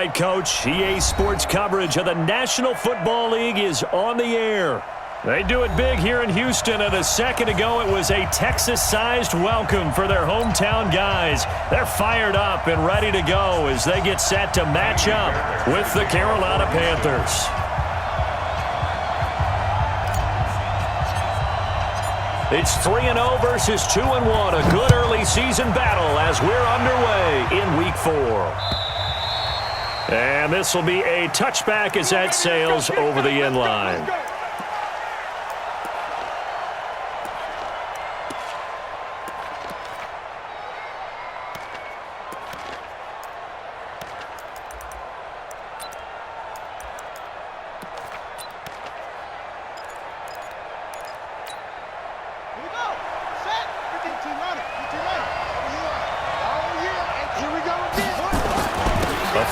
right, Coach. EA Sports coverage of the National Football League is on the air. They do it big here in Houston, and a second ago it was a Texas-sized welcome for their hometown guys. They're fired up and ready to go as they get set to match up with the Carolina Panthers. It's 3-0 versus 2-1, a good early season battle as we're underway in Week 4. And this will be a touchback as that sails over the end line.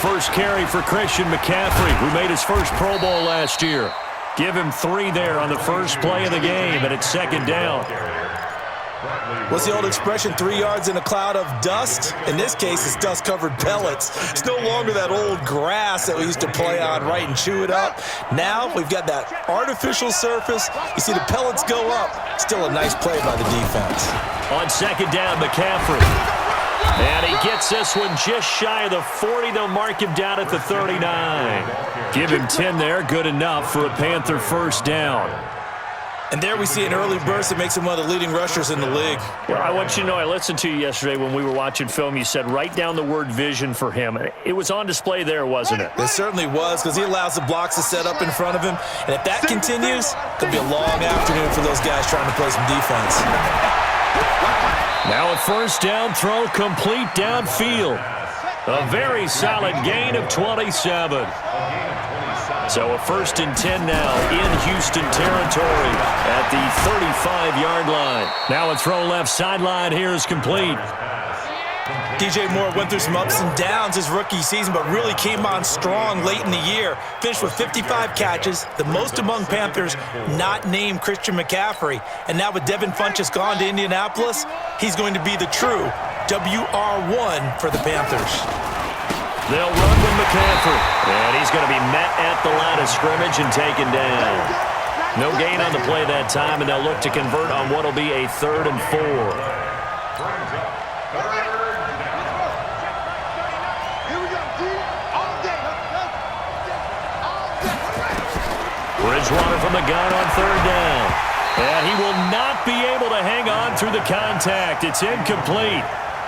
First carry for Christian McCaffrey, who made his first Pro Bowl last year. Give him 3 there on the first play of the game, and it's second down. What's the old expression, 3 yards in a cloud of dust? In this case, it's dust-covered pellets. It's no longer that old grass that we used to play on, right, and chew it up. Now we've got that artificial surface. You see the pellets go up. Still a nice play by the defense. On second down, McCaffrey. And he gets this one just shy of the 40. They'll mark him down at the 39. Give him 10 there. Good enough for a Panther first down. And there we see an early burst that makes him one of the leading rushers in the league. Well, I want you to know, I listened to you yesterday when we were watching film. You said write down the word vision for him. It was on display there, wasn't it? It certainly was, because he allows the blocks to set up in front of him. And if that continues, it'll be a long afternoon for those guys trying to play some defense. Now a first down throw complete downfield. A very solid gain of 27. So a 1st and 10 now in Houston territory at the 35-yard line. Now a throw left sideline here is complete. DJ Moore went through some ups and downs his rookie season, but really came on strong late in the year. Finished with 55 catches, the most among Panthers not named Christian McCaffrey. And now with Devin Funchess gone to Indianapolis, he's going to be the true WR1 for the Panthers. They'll run with McCaffrey, and he's going to be met at the line of scrimmage and taken down. No gain on the play that time, and they'll look to convert on what will be a 3rd and 4. Bridgewater from the gun on 3rd down. And he will not be able to hang on through the contact. It's incomplete.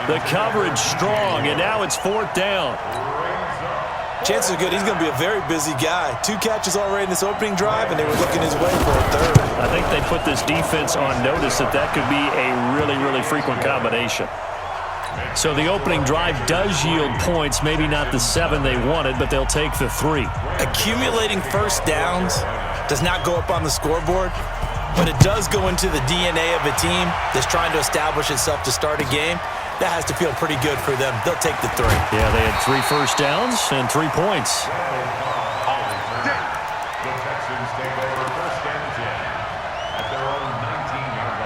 The coverage strong, and now it's 4th down. Chances are good. He's going to be a very busy guy. 2 catches already in this opening drive, and they were looking his way for a 3rd. I think they put this defense on notice that could be a really, really frequent combination. So the opening drive does yield points, maybe not the 7 they wanted, but they'll take the 3. Accumulating first downs does not go up on the scoreboard, but it does go into the DNA of a team that's trying to establish itself to start a game. That has to feel pretty good for them. They'll take the 3. Yeah, they had 3 first downs and 3 points. The Texans take over 1st and 10 at their own 19-yard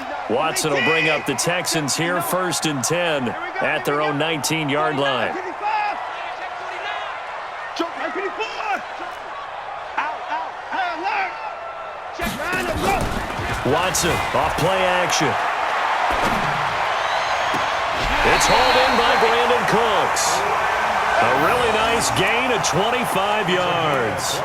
line. Watson will bring up the Texans here, 1st and 10 at their own 19-yard line. Watson off play action. It's hauled in by Brandon Cooks. A really nice gain of 25 yards.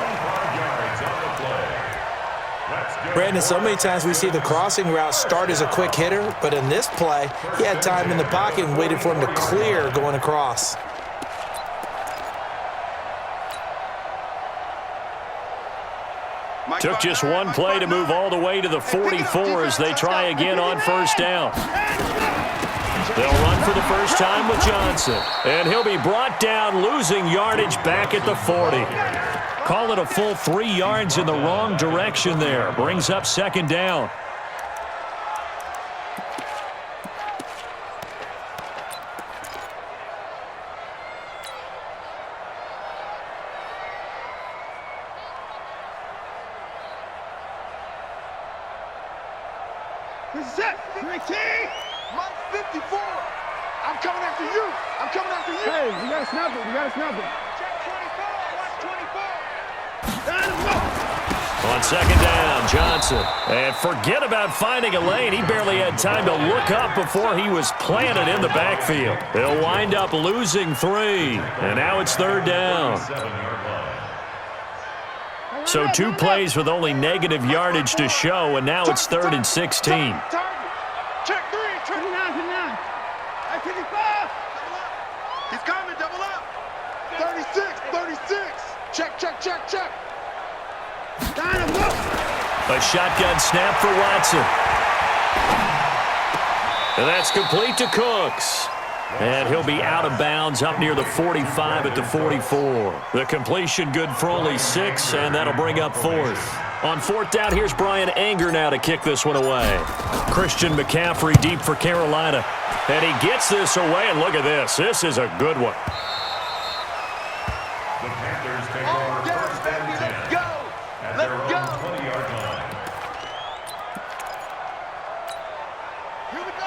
Brandon, so many times we see the crossing route start as a quick hitter, but in this play, he had time in the pocket and waited for him to clear going across. Took just one play to move all the way to the 44 as they try again on 1st down. They'll run for the first time with Johnson, and he'll be brought down, losing yardage back at the 40. Call it a full 3 yards in the wrong direction there. Brings up 2nd down. set. 19. Mike 54. I'm coming after you. I'm coming after you. Hey, we gotta snap it. We gotta snap it. Check 24. Watch 24. On second down, Johnson. And forget about finding a lane. He barely had time to look up before he was planted in the backfield. They'll wind up losing 3. And now it's third down. So 2 plays with only negative yardage to show, and now it's 3rd and 16. Check 3. 29. 55. He's coming. Double up. 36. Check. A shotgun snap for Watson. And that's complete to Cooks. And he'll be out of bounds up near the 45 at the 44. The completion good for only 6, and that'll bring up 4th. On 4th down, here's Brian Anger now to kick this one away. Christian McCaffrey deep for Carolina. And he gets this away, and look at this. This is a good one. The Panthers take over first and 10. At their own 20-yard line.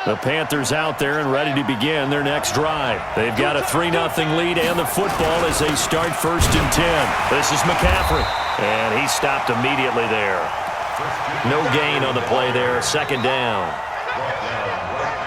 The Panthers out there and ready to begin their next drive. They've got a 3-0 lead and the football as they start 1st and 10. This is McCaffrey, and he stopped immediately there. No gain on the play there, 2nd down.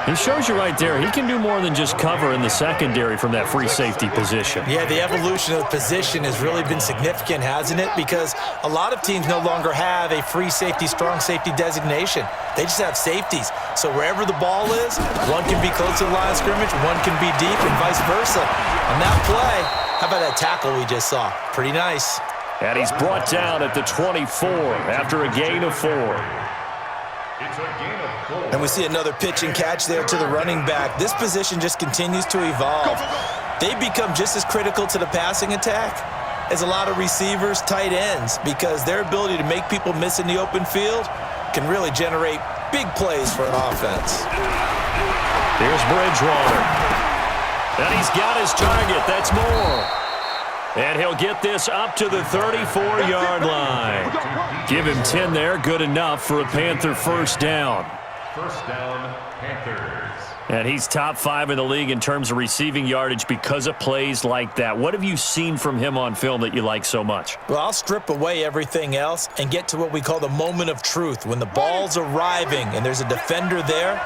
He shows you right there, he can do more than just cover in the secondary from that free safety position. Yeah, the evolution of the position has really been significant, hasn't it? Because a lot of teams no longer have a free safety, strong safety designation. They just have safeties. So wherever the ball is, one can be close to the line of scrimmage, one can be deep, and vice versa. On that play, how about that tackle we just saw? Pretty nice. And he's brought down at the 24 after a gain of 4. It's a gain of 4. And we see another pitch and catch there to the running back. This position just continues to evolve. They become just as critical to the passing attack as a lot of receivers, tight ends, because their ability to make people miss in the open field can really generate big plays for an offense. Here's Bridgewater. And he's got his target. That's more. And he'll get this up to the 34-yard line. Give him 10 there. Good enough for a Panther first down. First down, Panthers. And he's top 5 in the league in terms of receiving yardage because of plays like that. What have you seen from him on film that you like so much? Well, I'll strip away everything else and get to what we call the moment of truth. When the ball's arriving and there's a defender there,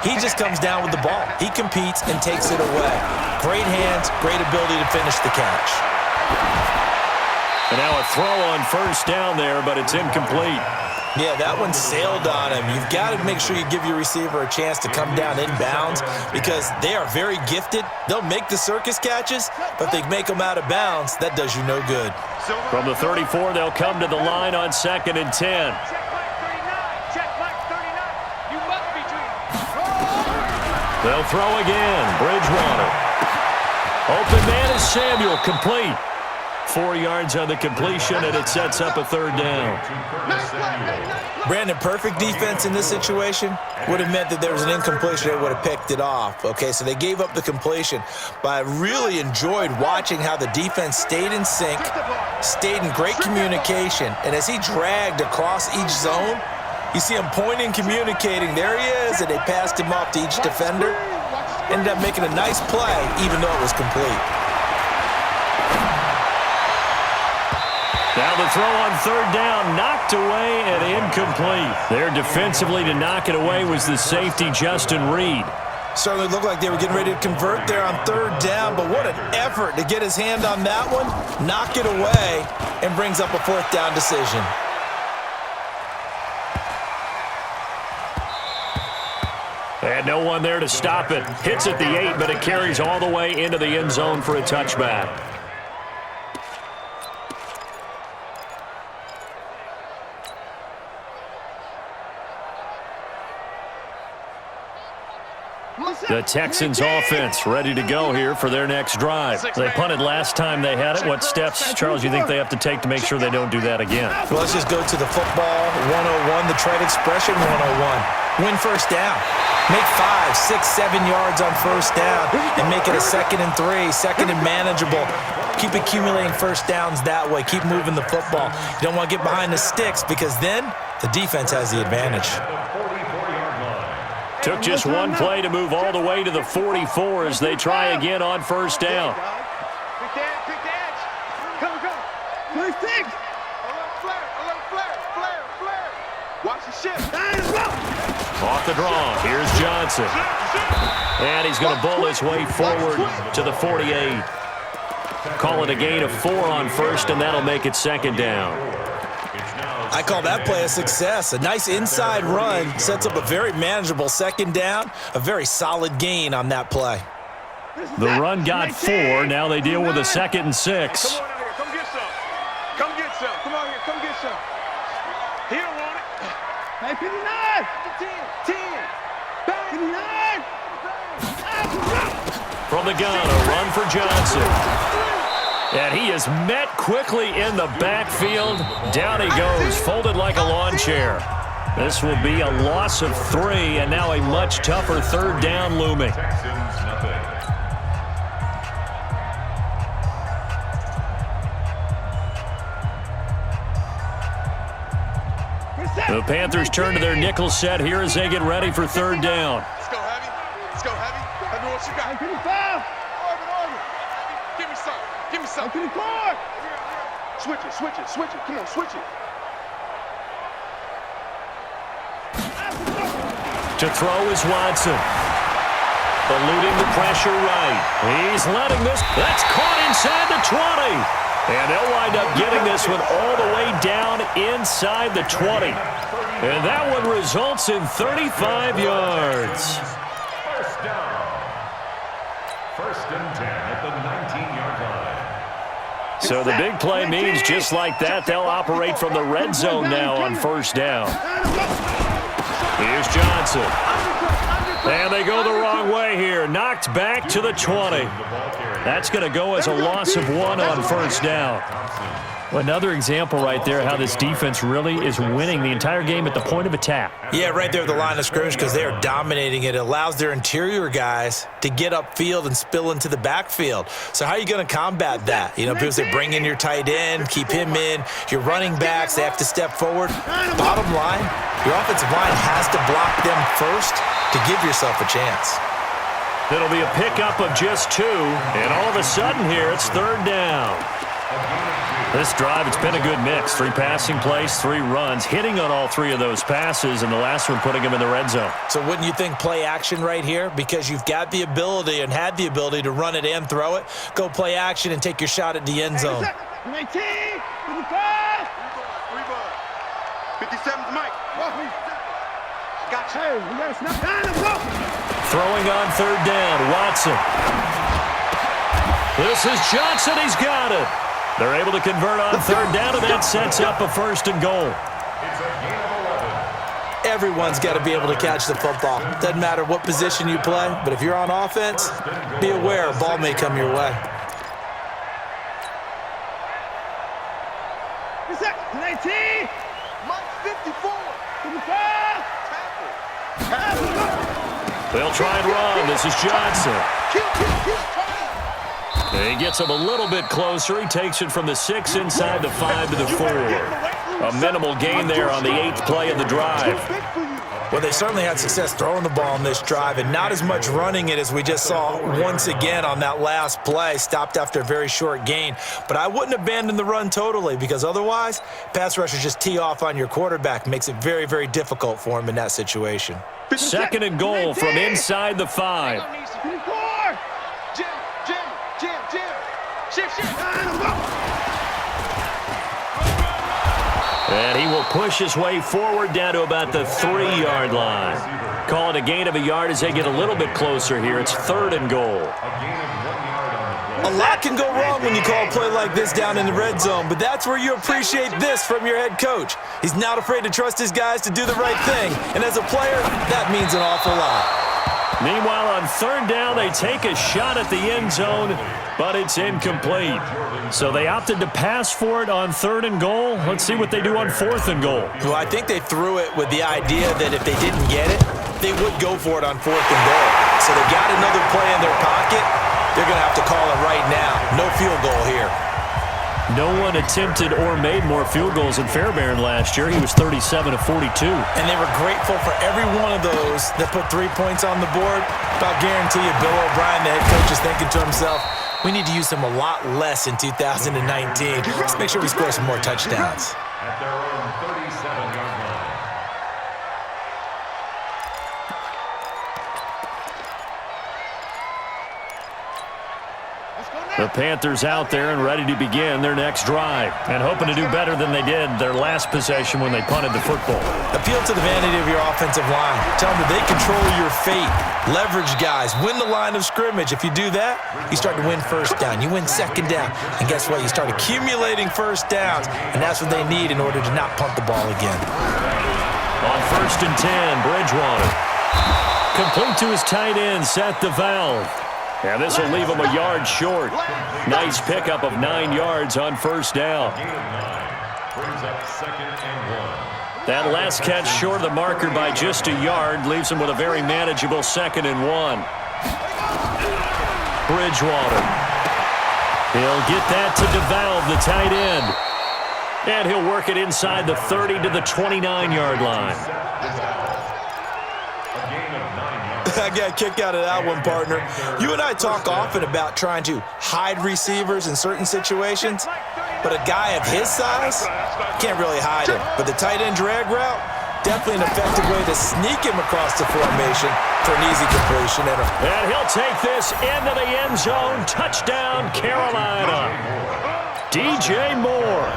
he just comes down with the ball. He competes and takes it away. Great hands, great ability to finish the catch. And now a throw on first down there, but it's incomplete. Yeah, that one sailed on him. You've got to make sure you give your receiver a chance to come down inbounds because they are very gifted. They'll make the circus catches, but if they make them out of bounds, that does you no good. From the 34, they'll come to the line on 2nd and 10. They'll throw again. Bridgewater. Open man is Samuel, complete. 4 yards on the completion, and it sets up a 3rd down. Brandon, perfect defense in this situation would have meant that there was an incompletion. They would have picked it off. Okay, so they gave up the completion. But I really enjoyed watching how the defense stayed in sync, stayed in great communication, and as he dragged across each zone, you see him pointing, communicating. There he is, and they passed him off to each defender. Ended up making a nice play, even though it was complete. Now the throw on 3rd down, knocked away and incomplete. There defensively to knock it away was the safety, Justin Reed. Certainly looked like they were getting ready to convert there on 3rd down, but what an effort to get his hand on that one, knock it away, and brings up a 4th down decision. And no one there to stop it. Hits at the 8, but it carries all the way into the end zone for a touchback. The Texans offense ready to go here for their next drive. They punted last time they had it. What steps, Charles, you think they have to take to make sure they don't do that again? Well, let's just go to the football 101, the trade expression 101. Win first down. Make 5, 6, 7 yards on first down and make it a 2nd and 3, 2nd and manageable. Keep accumulating first downs that way. Keep moving the football. You don't want to get behind the sticks because then the defense has the advantage. Took just one play to move all the way to the 44 as they try again on first down. Pick the edge. Come. First pick. Alert flare. Watch the shift. Off the draw, here's Johnson. And he's going to bull his way forward to the 48. Call it a gain of 4 on first, and that'll make it second down. I call that play a success. A nice inside run sets up a very manageable second down, a very solid gain on that play. The run got 4. Now they deal with a 2nd and 6. Come on out here. Come get some. Come on here. Come get some. He don't want it. Hey, 59. 10. Back. 59. From the gun, a run for Johnson. And he is met quickly in the backfield. Down he goes, folded like a lawn chair. This will be a loss of 3, and now a much tougher third down looming. The Panthers turn to their nickel set here as they get ready for third down. Let's go, Heavy. Heavy, what you got? Orbit. Give me some. Switch it. Come on, switch it. To throw is Watson. Eluding the pressure right. He's letting this. That's caught inside the 20. And they'll wind up getting this one all the way down inside the 20. And that one results in 35 yards. First down. 1st and 10 at the 19-yard line. So the big play means just like that, they'll operate from the red zone now on first down. Here's Johnson. And they go the wrong way here. Knocked back to the 20. That's going to go as a loss of 1 on first down. Another example right there how this defense really is winning the entire game at the point of attack. Yeah, right there at the line of scrimmage because they are dominating it. It allows their interior guys to get upfield and spill into the backfield. So how are you going to combat that? You know, people say bring in your tight end, keep him in. Your running backs, they have to step forward. Bottom line, your offensive line has to block them first to give yourself a chance. It'll be a pickup of just 2, and all of a sudden here it's third down. This drive, it's been a good mix. 3 passing plays, 3 runs, hitting on all 3 of those passes, and the last one putting him in the red zone. So wouldn't you think play action right here? Because you've got the ability and had the ability to run it and throw it. Go play action and take your shot at the end zone. 19, 55. 57's Mike. Gotcha. Hey, we got to snap down. Throwing on third down, Watson. This is Johnson, he's got it. They're able to convert on third down, and that sets up a 1st and goal. Everyone's got to be able to catch the football. Doesn't matter what position you play, but if you're on offense, be aware a ball may come your way. 19, Mike 54, 55, tackle. They'll try and run. This is Johnson. He gets him a little bit closer. He takes it from the 6 inside the 5 to the 4. A minimal gain there on the 8th play of the drive. Well, they certainly had success throwing the ball in this drive and not as much running it as we just saw once again on that last play. Stopped after a very short gain. But I wouldn't abandon the run totally because otherwise, pass rushers just tee off on your quarterback. Makes it very, very difficult for him in that situation. 2nd and goal from inside the 5. And he will push his way forward down to about the 3-yard line. Call it a gain of a yard as they get a little bit closer here. It's 3rd and goal. A lot can go wrong when you call a play like this down in the red zone, but that's where you appreciate this from your head coach. He's not afraid to trust his guys to do the right thing, and as a player, that means an awful lot. Meanwhile, on third down, they take a shot at the end zone, but it's incomplete. So they opted to pass for it on 3rd and goal. Let's see what they do on 4th and goal. Well, I think they threw it with the idea that if they didn't get it, they would go for it on 4th and goal. So they got another play in their pocket. They're going to have to call it right now. No field goal here. No one attempted or made more field goals in Fairbairn last year. He was 37 of 42. And they were grateful for every one of those that put 3 points on the board. But I'll guarantee you, Bill O'Brien, the head coach, is thinking to himself, we need to use him a lot less in 2019. Let's make sure we score some more touchdowns. At their own 37-yard line. The Panthers out there and ready to begin their next drive and hoping to do better than they did their last possession when they punted the football. Appeal to the vanity of your offensive line. Tell them that they control your fate. Leverage guys. Win the line of scrimmage. If you do that, you start to win first down. You win second down. And guess what? You start accumulating first downs, and that's what they need in order to not punt the ball again. On 1st and 10, Bridgewater. Complete to his tight end, Seth DeValve. And this will leave him a yard short. Nice pickup of 9 yards on first down. Brings up 2nd and 1. That last catch short of the marker by just a yard leaves him with a very manageable 2nd and 1. Bridgewater. He'll get that to DeValve, the tight end. And he'll work it inside the 30 to the 29-yard line. I got a kick out of that one, partner. You and I talk often about trying to hide receivers in certain situations, but a guy of his size can't really hide him. But the tight end drag route, definitely an effective way to sneak him across the formation for an easy completion. And he'll take this into the end zone. Touchdown, Carolina. DJ Moore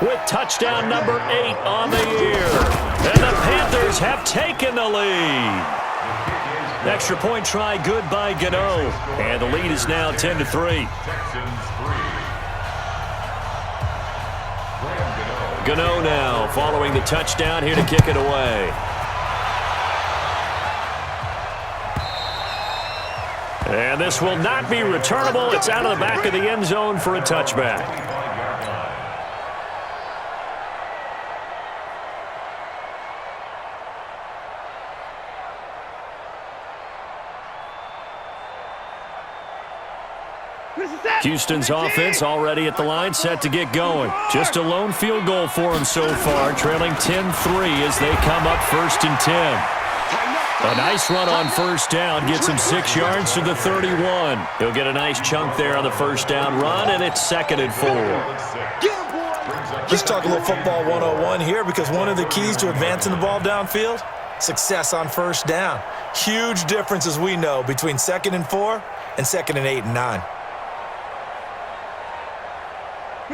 with touchdown number 8 on the year. And the Panthers have taken the lead. Extra point try good by Gano. And the lead is now 10-3. Gano now following the touchdown here to kick it away. And this will not be returnable. It's out of the back of the end zone for a touchback. Houston's offense already at the line, set to get going. Just a lone field goal for them so far, trailing 10-3 as they come up 1st and 10. A nice run on first down gets him 6 yards to the 31. He'll get a nice chunk there on the first down run, and it's 2nd and 4. Let's talk a little football 101 here, because one of the keys to advancing the ball downfield, success on first down. Huge difference, as we know, between 2nd and 4 and 2nd and 8 and 9.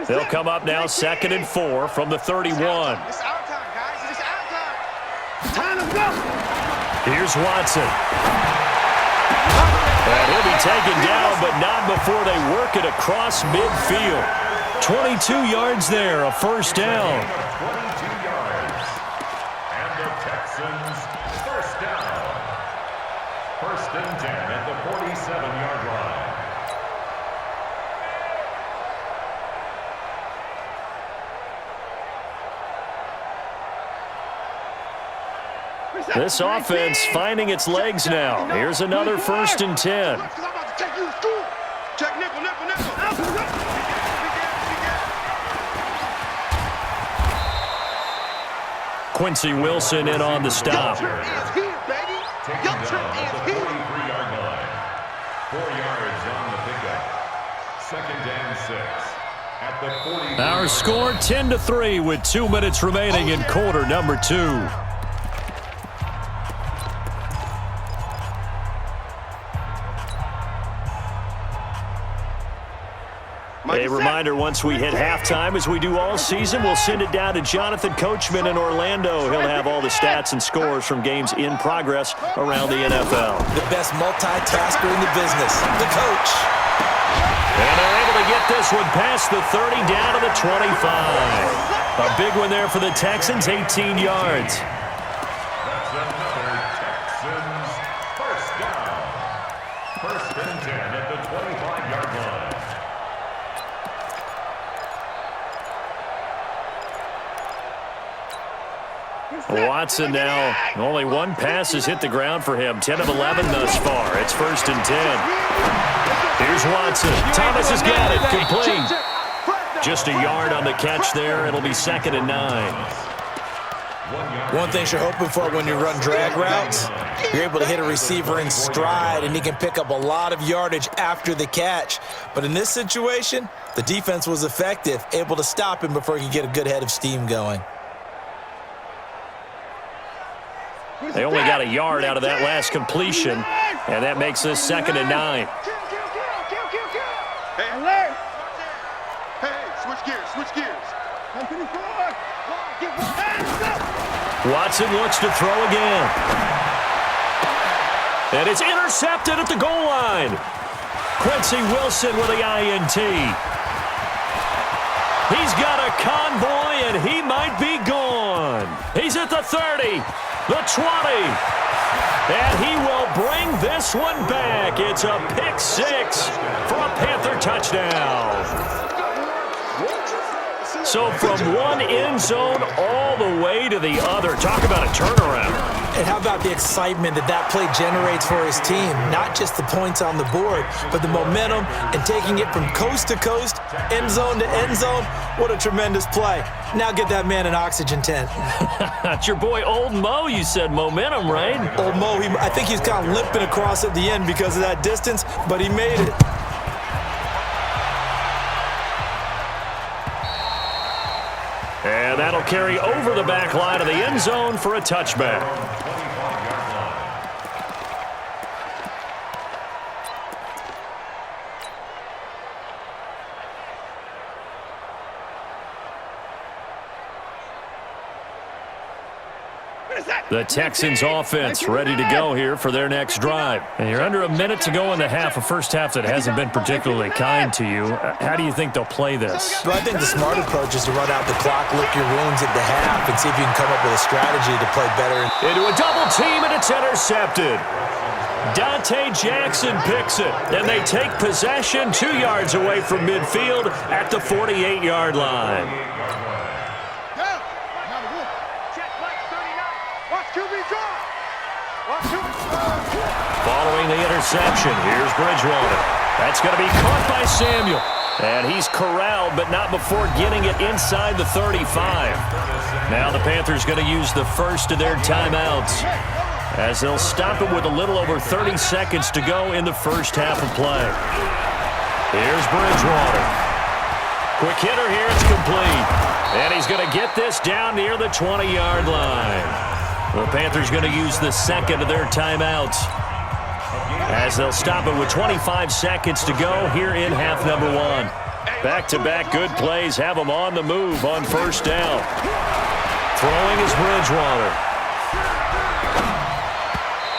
They'll come up now 2nd and 4 from the 31. It's our time, guys. It's our time. Time to go. Here's Watson. And he'll be taken down, but not before they work it across midfield. 22 yards there, a first down. 22 yards. And the Texans first down. 1st and 10 at the 47-yard line. This offense finding its legs now. Here's another 1st and 10. Quincy Wilson in on the stop. Taken down at the 43-yard line. 4 yards on the pickup. 2nd and 6 at the 40. Our score 10-3 with 2 minutes remaining in quarter number 2. A reminder, once we hit halftime, as we do all season, we'll send it down to Jonathan Coachman in Orlando. He'll have all the stats and scores from games in progress around the NFL. The best multitasker in the business, the coach. And they're able to get this one past the 30 down to the 25. A big one there for the Texans, 18 yards. That's another Texans first down. 1st and 10 at the 25-yard line. Watson now, only one pass has hit the ground for him. 10 of 11 thus far. It's 1st and 10. Here's Watson. Thomas has got it. Complete. Just a yard on the catch there. It'll be 2nd and 9. One thing you're hoping for when you run drag routes, you're able to hit a receiver in stride, and he can pick up a lot of yardage after the catch. But in this situation, the defense was effective, able to stop him before he could get a good head of steam going. They only got a yard out of that last completion, and that makes this 2nd and 9. Hey, alert! Hey, switch gears, switch gears. Watson looks to throw again. And it's intercepted at the goal line. Quincy Wilson with the INT. He's got a convoy, and he might be gone. He's at the 30, the 20. And he will bring this one back. It's a pick 6 for a Panther touchdown. So from one end zone all the way to the other. Talk about a turnaround. And how about the excitement that play generates for his team? Not just the points on the board, but the momentum and taking it from coast to coast, end zone to end zone. What a tremendous play. Now get that man an oxygen tent. That's your boy Old Mo. You said momentum, right? Old Mo, I think he's kind of limping across at the end because of that distance, but he made it. And that'll carry over the back line of the end zone for a touchback. The Texans offense ready to go here for their next drive. And you're under a minute to go in the half, a first half that hasn't been particularly kind to you. How do you think they'll play this? Well, I think the smart approach is to run out the clock, lick your wounds at the half, and see if you can come up with a strategy to play better. Into a double team, and it's intercepted. Dante Jackson picks it, and they take possession 2 yards away from midfield at the 48-yard line. Following the interception, here's Bridgewater. That's going to be caught by Samuel. And he's corralled, but not before getting it inside the 35. Now the Panthers going to use the first of their timeouts, as they'll stop it with a little over 30 seconds to go in the first half of play. Here's Bridgewater. Quick hitter here, it's complete. And he's going to get this down near the 20-yard line. The Panthers going to use the second of their timeouts, as they'll stop it with 25 seconds to go here in half number 1. Back-to-back good plays have them on the move on first down. Throwing is Bridgewater.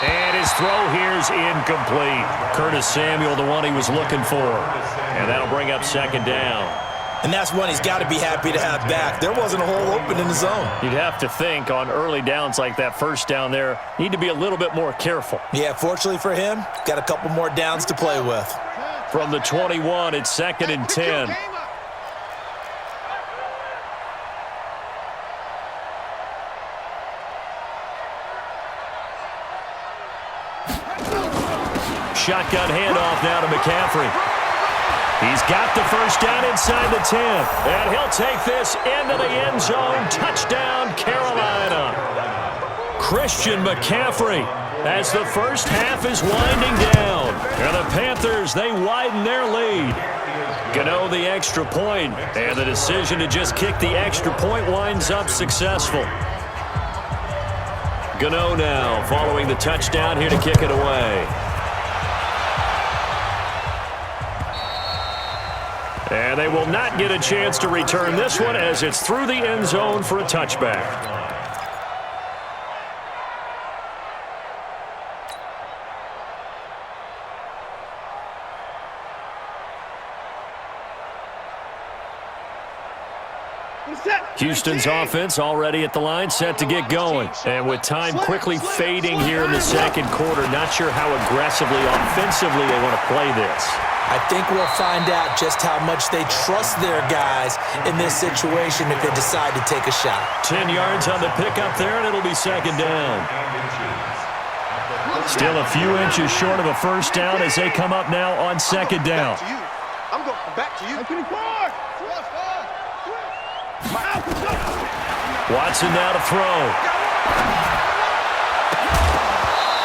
And his throw here's incomplete. Curtis Samuel, the one he was looking for. And that'll bring up second down. And that's one he's got to be happy to have back. There wasn't a hole open in the zone. You'd have to think on early downs like that first down there, need to be a little bit more careful. Yeah, fortunately for him, got a couple more downs to play with. From the 21, it's 2nd and 10. Shotgun handoff now to McCaffrey. He's got the first down inside the 10. And he'll take this into the end zone. Touchdown, Carolina. Christian McCaffrey, as the first half is winding down. And the Panthers, they widen their lead. Gano the extra point, and the decision to just kick the extra point winds up successful. Gano now following the touchdown here to kick it away. And they will not get a chance to return this one, as it's through the end zone for a touchback. Houston's offense already at the line, set to get going. And with time quickly fading here in the second quarter, not sure how aggressively, offensively they want to play this. I think we'll find out just how much they trust their guys in this situation if they decide to take a shot. 10 yards on the pickup there, and it'll be second down. Still a few inches short of a first down as they come up now on second down. I'm going back to you. 24. Watson now to throw.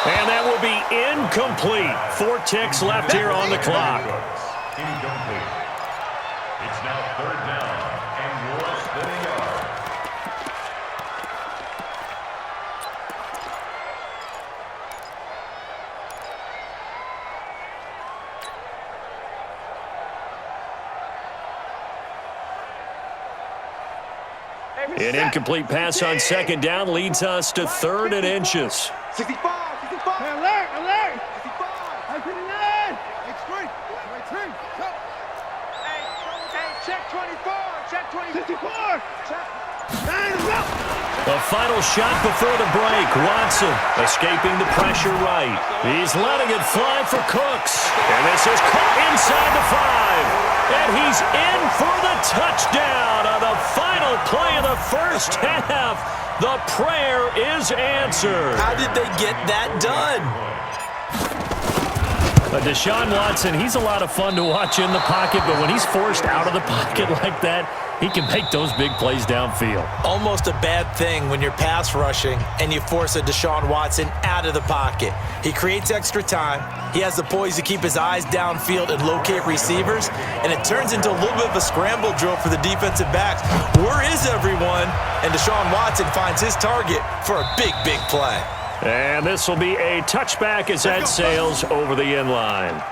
And that will be incomplete. 4 ticks left here on the clock. Incomplete. It's now 3rd down and less than a yard. An incomplete pass on 2nd down leads us to 3rd and inches. 65. Hey, alert. 65. Hey, 59. Extreme. Hey, check 24. Check 24. 64. Check. The final shot before the break. Watson escaping the pressure right. He's letting it fly for Cooks. And this is caught inside the 5. And he's in for the touchdown on the final play of the first half. The prayer is answered. How did they get that done? Deshaun Watson, he's a lot of fun to watch in the pocket, but when he's forced out of the pocket like that, he can make those big plays downfield. Almost a bad thing when you're pass rushing and you force a Deshaun Watson out of the pocket. He creates extra time. He has the poise to keep his eyes downfield and locate receivers, and it turns into a little bit of a scramble drill for the defensive backs. Where is everyone? And Deshaun Watson finds his target for a big, big play. And this will be a touchback as that sails over the end line.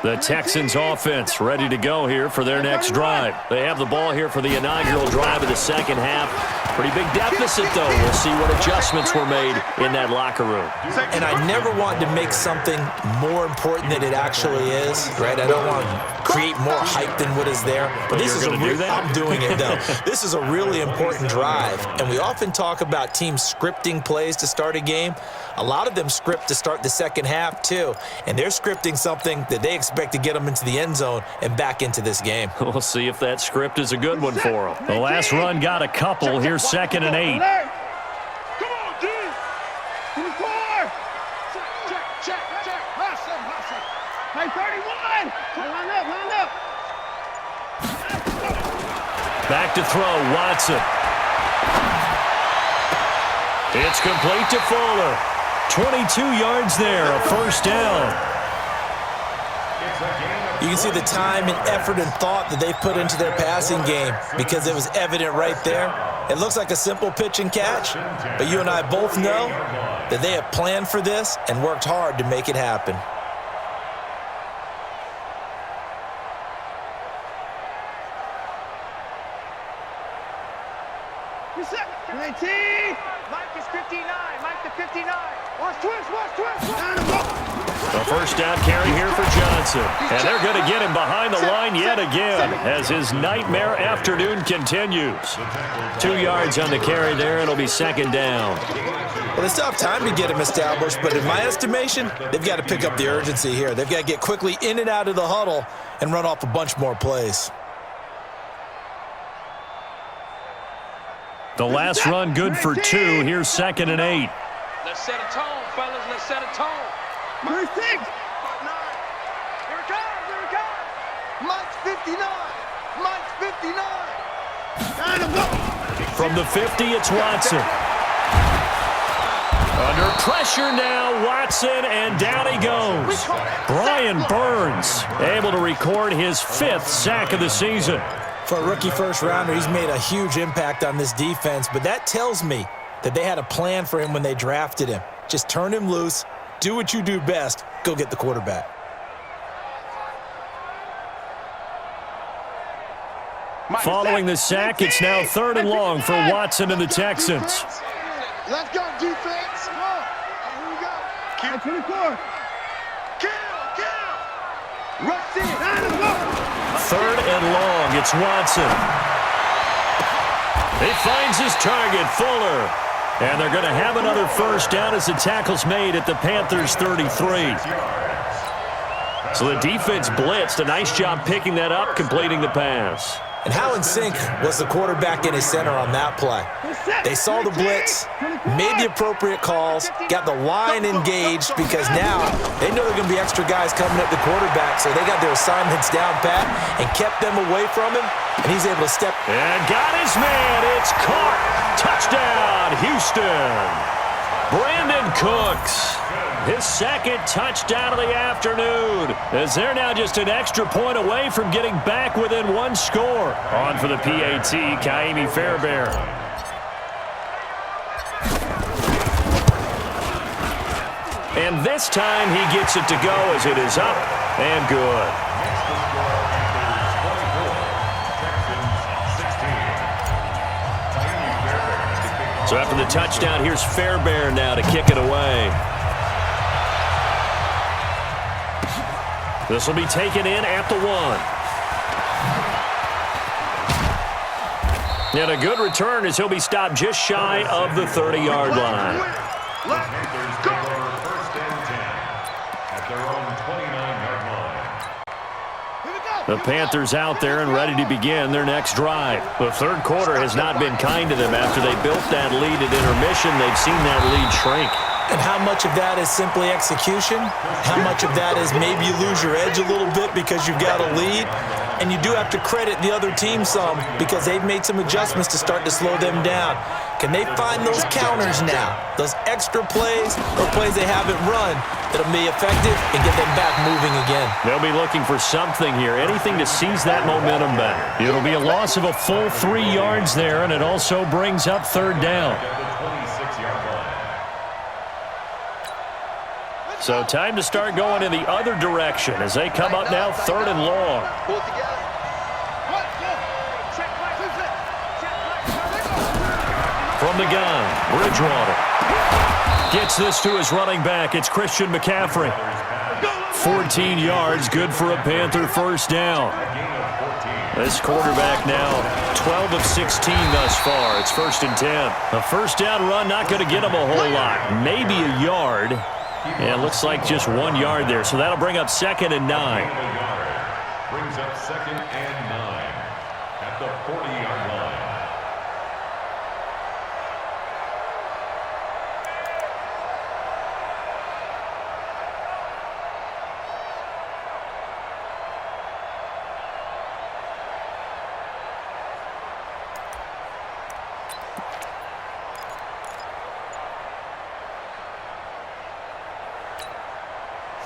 The Texans offense ready to go here for their next drive. They have the ball here for the inaugural drive of the second half. Pretty big deficit, though. We'll see what adjustments were made in that locker room. And I never want to make something more important than it actually is, right? I don't want to create more hype than what is there. But this is I'm doing it, though. This is a really important drive. And we often talk about teams scripting plays to start a game. A lot of them script to start the second half, too. And they're scripting something that they expect to get them into the end zone and back into this game. We'll see if that script is a good one for them. The last run got a couple. Here's 2nd and 8. Come on, D. 24. Check. Hey, 31. Line up. Back to throw, Watson. It's complete to Fuller. 22 yards there, a first down. You can see the time and effort and thought that they put into their passing game because it was evident right there. It looks like a simple pitch and catch, but you and I both know that they have planned for this and worked hard to make it happen. Mike is 59. Mike to 59. Watch twist. A first down carry here for Johnson. And they're going to get him behind the line yet again as his nightmare afternoon continues. 2 yards on the carry there. It'll be 2nd down. Well, they still have time to get him established, but in my estimation, they've got to pick up the urgency here. They've got to get quickly in and out of the huddle and run off a bunch more plays. The last run good for 2. Here's 2nd and 8. Let's set a tone, fellas. Let's set a tone. Number 6. 9. Here it comes. Mike's 59. From the 50, it's Watson. Under pressure now, Watson, and down he goes. Brian Burns able to record his 5th sack of the season. For a rookie first-rounder, he's made a huge impact on this defense, but that tells me that they had a plan for him when they drafted him. Just turn him loose, do what you do best, go get the quarterback. Following the sack, it's now 3rd and long for Watson and the Texans. Let's go, defense. Come on. Here we go. Kill. 24. Kill. Rush in. 3rd and long, it's Watson. He finds his target, Fuller. And they're going to have another first down as the tackle's made at the Panthers' 33. So the defense blitzed. A nice job picking that up, completing the pass. And how in sync was the quarterback and his center on that play? They saw the blitz, made the appropriate calls, got the line engaged because now they know there are going to be extra guys coming at the quarterback, so they got their assignments down pat and kept them away from him, and he's able to step. And got his man. It's caught. Touchdown, Houston. Brandon Cooks. His second touchdown of the afternoon, as they're now just an extra point away from getting back within one score. On for the PAT, Kaimi Fairbairn. And this time he gets it to go as it is up and good. So after the touchdown, here's Fairbairn now to kick it away. This will be taken in at the 1. And a good return as he'll be stopped just shy of the 30-yard line. Panthers take over first and 10 at their own 29-yard line. The Panthers out there and ready to begin their next drive. The third quarter has not been kind to them. After they built that lead at intermission, they've seen that lead shrink. And how much of that is simply execution? How much of that is maybe you lose your edge a little bit because you've got a lead? And you do have to credit the other team some because they've made some adjustments to start to slow them down. Can they find those counters now, those extra plays or plays they haven't run that'll be effective and get them back moving again? They'll be looking for something here, anything to seize that momentum back. It'll be a loss of a full 3 yards there, and it also brings up third down. So time to start going in the other direction as they come up now third and long. From the gun, Bridgewater gets this to his running back. It's Christian McCaffrey. 14 yards, good for a Panther first down. This quarterback now 12 of 16 thus far. It's first and 10. A first down run not going to get him a whole lot. Maybe a yard. And it looks like just 1 yard there. So that'll bring up second and 9. Brings up second and 9 at the 40-yard line.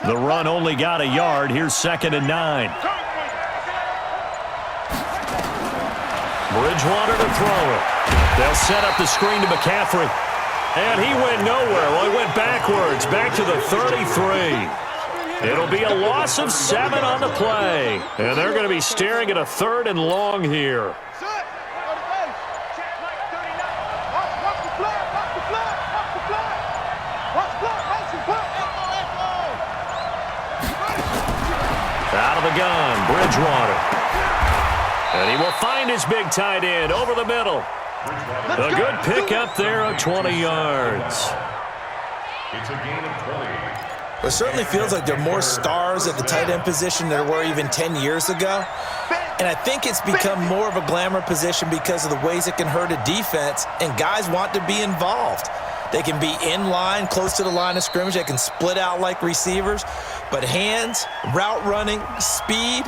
The run only got a yard. Here's second and 9. Bridgewater to throw it. They'll set up the screen to McCaffrey. And he went nowhere. Well, he went backwards, back to the 33. It'll be a loss of 7 on the play. And they're going to be staring at a third and long here. Out of the gun, Bridgewater. And he will find his big tight end over the middle. A good pickup there of 20 yards. It's a gain of 20. It certainly feels like there are more stars at the tight end position than there were even 10 years ago. And I think it's become more of a glamour position because of the ways it can hurt a defense, and guys want to be involved. They can be in line, close to the line of scrimmage. They can split out like receivers. But hands, route running, speed,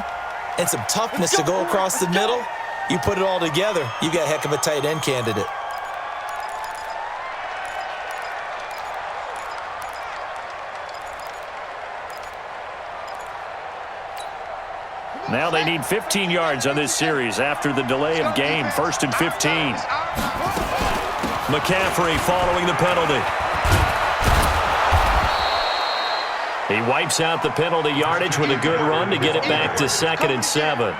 and some toughness to go across the middle, you put it all together, you got a heck of a tight end candidate. Now they need 15 yards on this series after the delay of game. First and 15. McCaffrey following the penalty. He wipes out the penalty yardage with a good run to get it back to second and 7.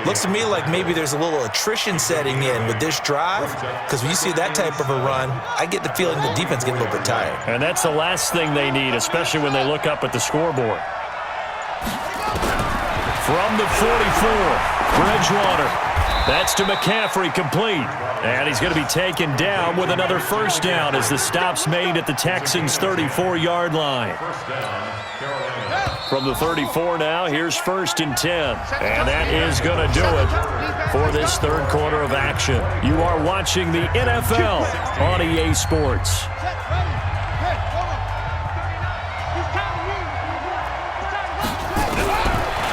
Looks to me like maybe there's a little attrition setting in with this drive, because when you see that type of a run, I get the feeling the defense getting a little bit tired. And that's the last thing they need, especially when they look up at the scoreboard. From the 44, Bridgewater That's to McCaffrey, complete. And he's going to be taken down with another first down as the stop's made at the Texans' 34-yard line. From the 34 now, here's 1st and 10. And that is going to do it for this third quarter of action. You are watching the NFL on EA Sports.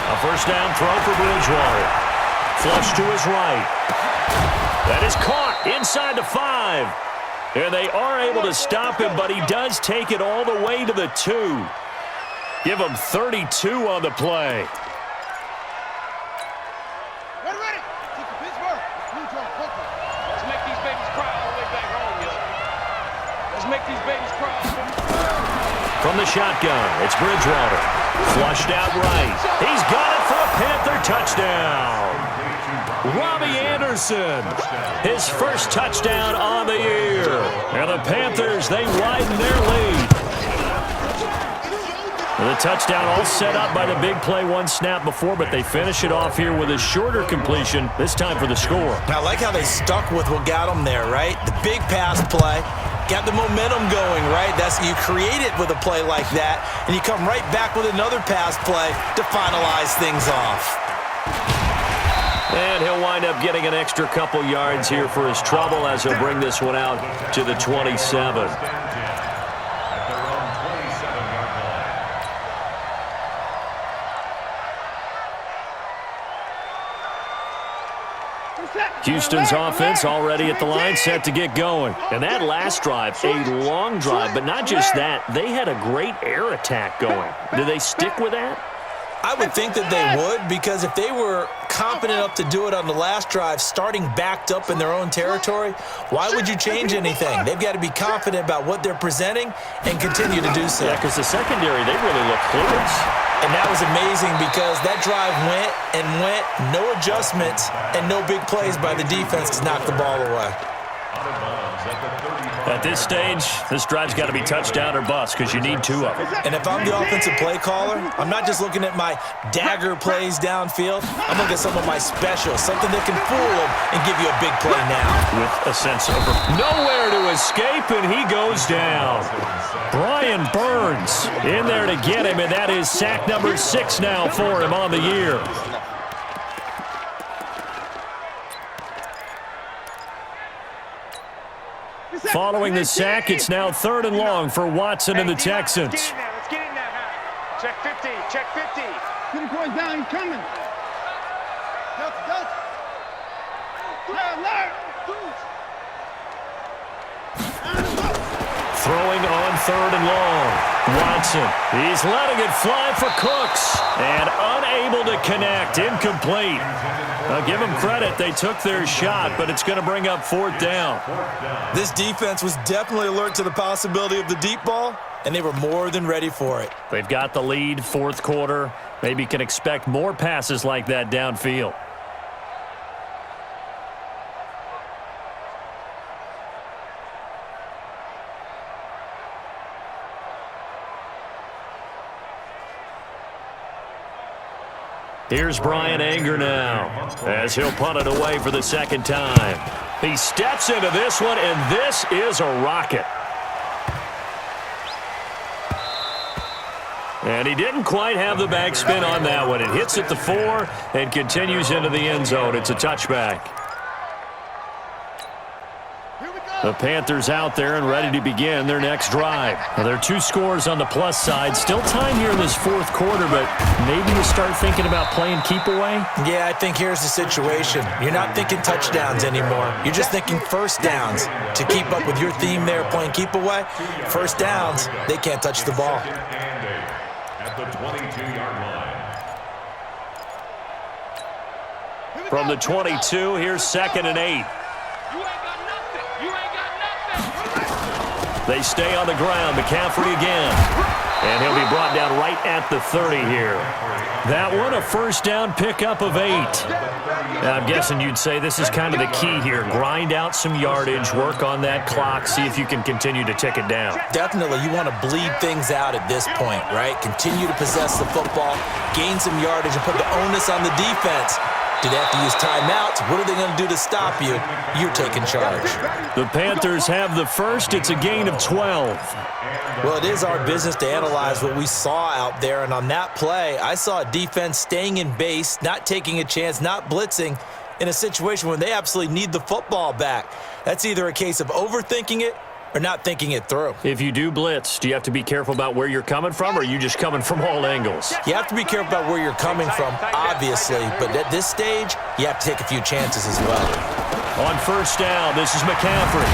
A first down throw for Bridgewater. Flush to his right. That is caught inside the 5. And they are able to stop him, but he does take it all the way to the 2. Give him 32 on the play. Ready. Take the Pittsburgh. Let's make these babies cry all the way back home, yo. Let's make these babies cry. From the shotgun, it's Bridgewater. Flushed out right. He's got it for a Panther touchdown. Robbie Anderson, his first touchdown on the year. And the Panthers, they widen their lead. The touchdown all set up by the big play one snap before, but they finish it off here with a shorter completion, this time for the score. I like how they stuck with what got them there, right? The big pass play, got the momentum going, right? You create it with a play like that, and you come right back with another pass play to finalize things off. And he'll wind up getting an extra couple yards here for his trouble as he'll bring this one out to the 27. Houston's offense already at the line, set to get going. And that last drive, a long drive, but not just that. They had a great air attack going. Do they stick with that? I would think that they would, because if they were confident enough to do it on the last drive, starting backed up in their own territory, why would you change anything? They've got to be confident about what they're presenting and continue to do so. Yeah, because the secondary, they really look clueless. And that was amazing because that drive went, no adjustments, and no big plays by the defense to knock the ball away. At this stage, this drive's got to be touchdown or bust because you need 2 of them. And if I'm the offensive play caller, I'm not just looking at my dagger plays downfield. I'm looking at some of my specials, something that can fool them and give you a big play now. With a sense of nowhere to escape, and he goes down. Brian Burns in there to get him, and that is sack number 6 now for him on the year. Following the sack, it's now 3rd and long for Watson and the Texans. Let's get in there. Check 50. Check 50. Get the boy down. He's coming. Delta. Throwing on 3rd and long. Watson, he's letting it fly for Cooks. And unable to connect, incomplete. Now give them credit, they took their shot, but it's going to bring up 4th down. This defense was definitely alert to the possibility of the deep ball, and they were more than ready for it. They've got the lead, 4th quarter. Maybe can expect more passes like that downfield. Here's Brian Anger now as he'll punt it away for the 2nd time. He steps into this one, and this is a rocket. And he didn't quite have the backspin on that one. It hits at the 4 and continues into the end zone. It's a touchback. The Panthers out there and ready to begin their next drive. Now, there are 2 scores on the plus side. Still time here in this 4th quarter, but maybe you start thinking about playing keep away? Yeah, I think here's the situation. You're not thinking touchdowns anymore. You're just thinking first downs. To keep up with your theme there, playing keep away, first downs, they can't touch the ball. At the 22-yard line. From the 22, here's 2nd and 8. They stay on the ground. McCaffrey again. And he'll be brought down right at the 30 here. That one, a first down pickup of 8. Now, I'm guessing you'd say this is kind of the key here. Grind out some yardage, work on that clock, see if you can continue to tick it down. Definitely, you want to bleed things out at this point, right? Continue to possess the football, gain some yardage, and put the onus on the defense Do they have to use timeouts? What are they going to do to stop you? You're taking charge. The Panthers have the first. It's a gain of 12. Well, it is our business to analyze what we saw out there, and on that play, I saw a defense staying in base, not taking a chance, not blitzing, in a situation when they absolutely need the football back. That's either a case of overthinking it or not thinking it through. If you do blitz, do you have to be careful about where you're coming from, or are you just coming from all angles? You have to be careful about where you're coming from, obviously, but at this stage, you have to take a few chances as well. On first down, this is McCaffrey.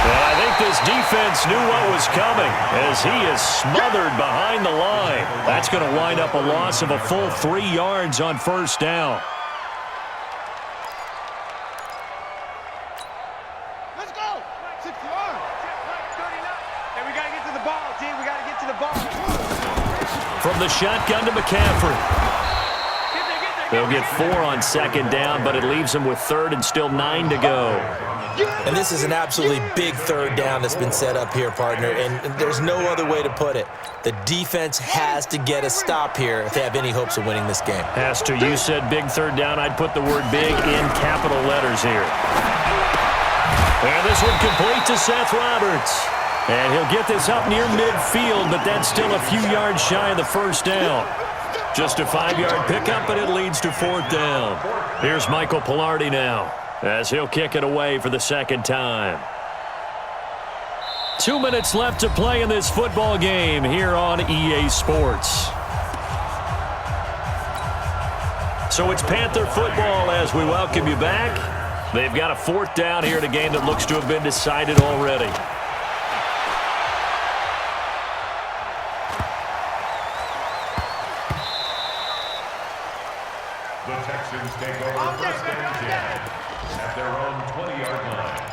And I think this defense knew what was coming as he is smothered behind the line. That's going to wind up a loss of a full 3 yards on first down. Let's go. 6 yards. Hey, we got to get to the ball, D. We got to get to the ball. From the shotgun to McCaffrey. They'll get 4 on second down, but it leaves them with third and still 9 to go. And this is an absolutely big third down that's been set up here, partner, and there's no other way to put it. The defense has to get a stop here if they have any hopes of winning this game. Has to. You said big third down. I'd put the word big in capital letters here. And this one complete to Seth Roberts. And he'll get this up near midfield, but that's still a few yards shy of the first down. Just a 5-yard pickup, and it leads to 4th down. Here's Michael Pilardi now, as he'll kick it away for the second time. 2 minutes left to play in this football game here on EA Sports. So it's Panther football as we welcome you back. They've got a 4th down here in a game that looks to have been decided already. The Texans take over first and 10 at their own 20-yard line.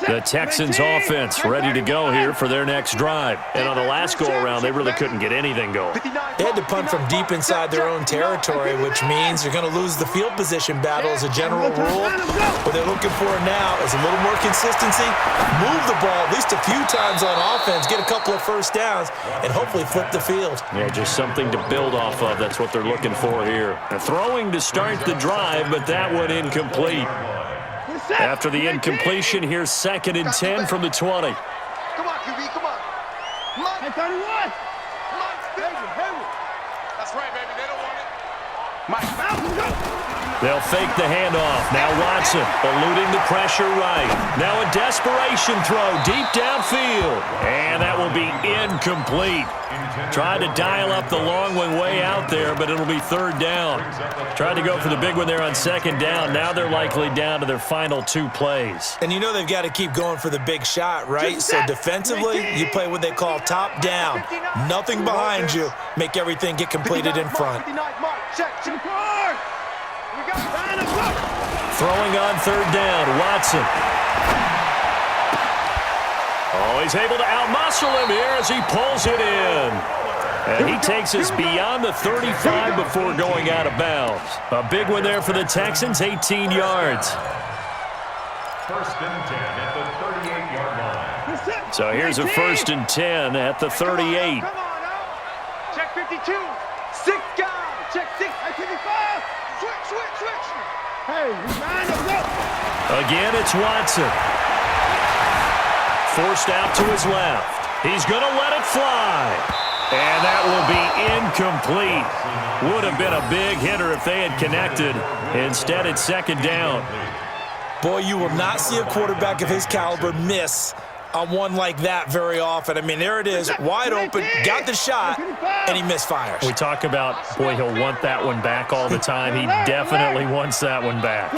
The Texans offense ready to go here for their next drive. And on the last go-around, they really couldn't get anything going. They had to punt from deep inside their own territory, which means you're going to lose the field position battle as a general rule. What they're looking for now is a little more consistency, move the ball at least a few times on offense, get a couple of first downs, and hopefully flip the field. Yeah, just something to build off of. That's what they're looking for here. Throwing to start the drive, but that one incomplete. After the incompletion, here's 2nd and 10 from the 20. Come on, QB, come on. Hey, 31. That's right, baby. They don't want it. Mike, They'll fake the handoff. Now Watson eluding the pressure right. Now a desperation throw deep downfield. And that will be incomplete. Tried to dial up the long one way out there, but it'll be 3rd down. Tried to go for the big one there on 2nd down. Now they're likely down to their final 2 plays. And you know they've got to keep going for the big shot, right? So defensively, you play what they call top down. Nothing behind you. Make everything get completed in front. Throwing on 3rd down, Watson. Oh, he's able to outmuscle him here as he pulls it in. And he takes us beyond the 35 before going out of bounds. A big one there for the Texans, 18 yards. First and 10 at the 38-yard line. So here's a 1st and 10 at the 38. Come on, now. Check 52. 6 guys. Check 6. Hey, 55. Switch. Hey, line up. Again, it's Watson. Forced out to his left. He's going to let it fly. And that will be incomplete. Would have been a big hitter if they had connected. Instead, it's 2nd down. Boy, you will not see a quarterback of his caliber miss on one like that very often. I mean, there it is, wide open, got the shot, and he misfires. We talk about, boy, he'll want that one back all the time. He definitely wants that one back.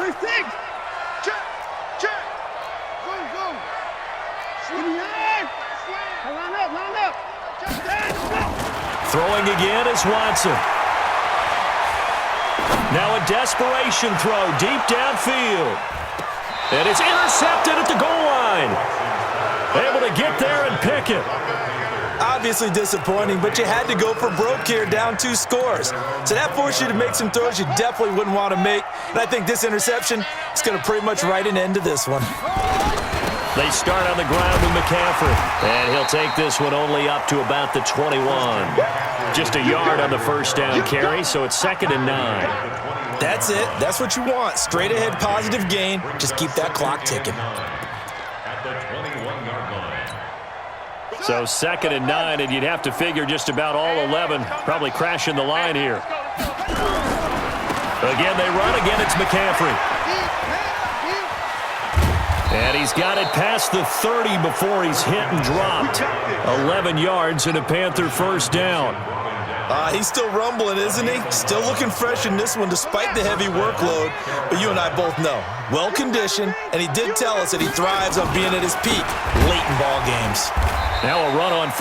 Throwing again is Watson. Now a desperation throw deep downfield. And it's intercepted at the goal line. Able to get there and pick it. Obviously disappointing, but you had to go for broke here, down 2 scores. So that forced you to make some throws you definitely wouldn't want to make. And I think this interception is going to pretty much write an end to this one. They start on the ground with McCaffrey. And he'll take this one only up to about the 21. Just a yard on the first down carry, so it's 2nd and 9. That's it. That's what you want. Straight ahead positive gain. Just keep that clock ticking. At the 21-yard line. So 2nd and 9, and you'd have to figure just about all 11 probably crashing the line here. Again, they run. Again, it's McCaffrey. And he's got it past the 30 before he's hit and dropped. 11 yards and a Panther first down. He's still rumbling, isn't he? Still looking fresh in this one despite the heavy workload. But you and I both know, well-conditioned, and he did tell us that he thrives on being at his peak late in ball games. Now a run on first.